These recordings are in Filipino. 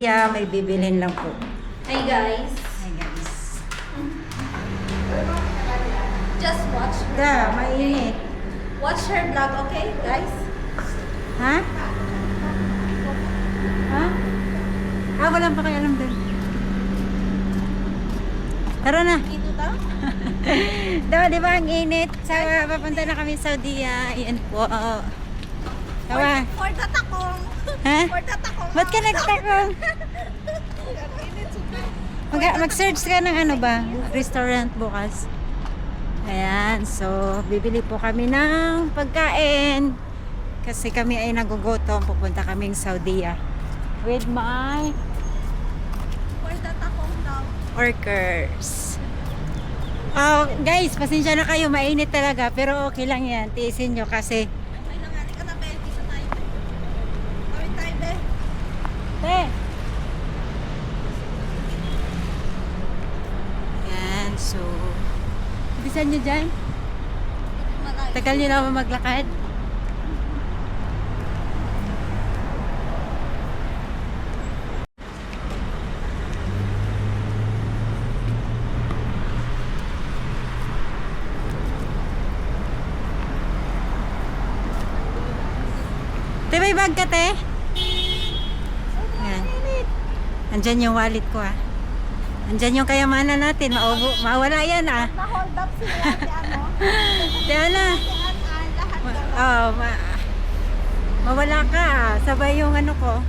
Yeah, may bibilhin lang po. Hi guys. Hi guys. Just watch her Da, vlog, mainit. okay? Watch her vlog, okay guys? Ha? Ha? Walang pakialam din. Tara na. Dito daw? Di ba ang init? Sawa, papunta na kami sa Saudi. Ayan po. Sawa. For the takong. Ha? For the takong. Ba't ka nagtakong? Mag-search ka ng ano ba? Restaurant bukas. Ayan. So, bibili po kami ng pagkain. Kasi kami ay nagugutom. Pupunta kaming Saudi. With my For the takong daw. workers. Oh, guys, pasensya na kayo. Mainit talaga. Pero okay lang yan. Tiisin nyo kasi May nangyari ka na, Bel. Isa tayo. Kawin tayo, Bel. Te! Yan, so bilisan nyo dyan. Malayo. Tagal nyo na maglakad. Te, may bag ka, te? Yan. Andyan yung wallet ko, Andyan yung kayamanan natin. Mawala yan, Na-hold up sila si ano. Te, ano? Si An-An, lahat daw. Mawala ka, Sabay yung ano ko.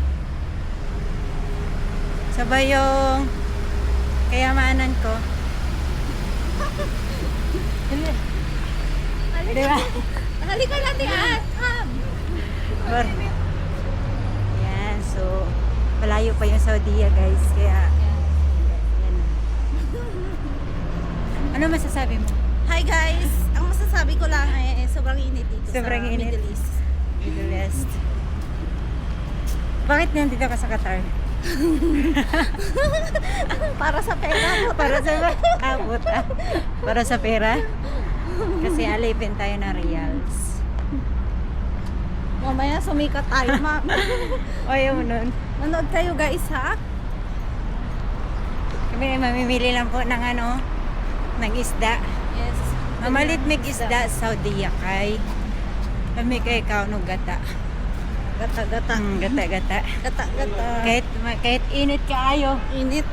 Sabay yung kayamanan ko. Diba? Halika na, ti An. Yan, so malayo pa yung Saudi, guys. Kaya yan. Ano masasabi mo? Hi guys. Ang masasabi ko lang ay sobrang init dito Sobrang sa init. Middle East. Middle East. Bakit nandito ka sa Qatar? Para sa pera. Para sa para sa pera? Kasi alipin tayo ng reals. Mamaya sumikat tayo, ma'am. O yun nun. Manood kayo guys, ha? Kami ay mamimili lang po ng ano, ng isda. Yes. Mamalit mig isda sa Saudi kay kami kay kauno gata. Gata-gata. Gata-gata. Gata-gata. Kahit init kaayo. Init.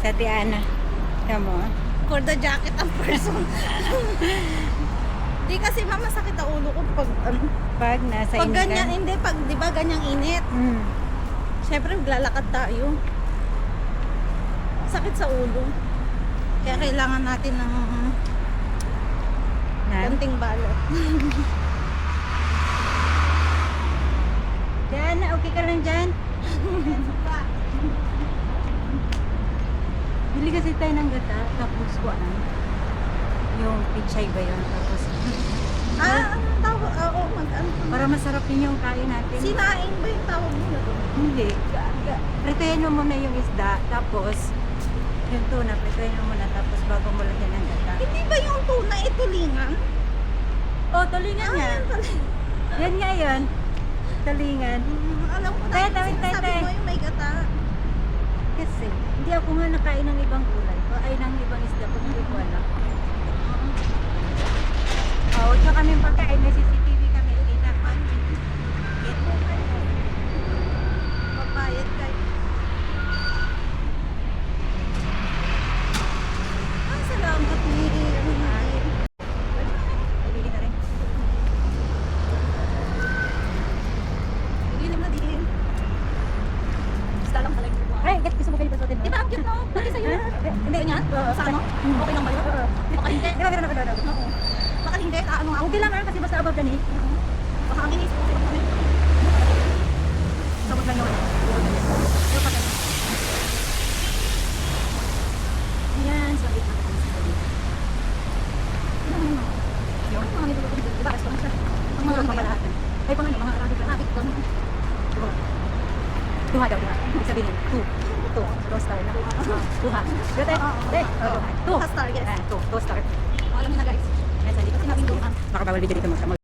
Sa Tiana. Tamo. For the jacket ang person. Di kasi mama sakit ang ulo ko pag Pag nasa pag initan. ganyan, hindi, pag di ba ganyang init. Syempre maglalakad tayo. Sakit sa ulo. Kaya kailangan natin ng konting balot. Diyan, okay ka lang dyan? Bili kasi tayo ng gata, tapos kuan. Yung pichay ba yun? Tapos, Ang tawag, oo, mag-ano. para masarap din yung kain natin. Sinaing ba yung tawag mo na doon? Hindi. Pritayin mo muna yung isda, tapos yung tuna, pritayin mo muna, tapos bago mo lagyan ng gata. Hindi ba yung tuna itulingan? Oh, tulingan nga. Yan nga yun. Tulingan. Alam ko na Tay, yung tay, tay, sinasabi tay. mo yung may gata. Kasi, hindi ako nga nakain ng ibang gulay. O ay ng ibang isda, kung hindi ko alam. Oh, huwag nyo kaming pagkain. May CCTV kami. Kita pa. Papayad kayo. Salamat ni Pabili na rin. Dilim na dilim. Basta lang pala yung Ay, gusto mo kayo pasutin, no? Di ba ang cute, no? Pati sa'yo. Hindi. Ganyan? Sa ano? Okay lang ba yun? Baka hindi. Di ba meron ako doon? Oo. Baka hindi. Ano nga? Okay lang kasi basta above the knee. Baka ang inis. Sabot lang naman. Ayan, so ito. Yung mga niluluto dito. Diba? Restaurant siya. Ang mga pamalaatan. Ay, pang ano, mga Arabic na. Traffic doon. Tuha daw, diba? Ibig sabihin, two star na. Tuha. Dito tayo. Two. Star, yes. Two star. Alam niyo na guys. Yan, sa dito. Sinabing doon. Baka bawal video dito mo.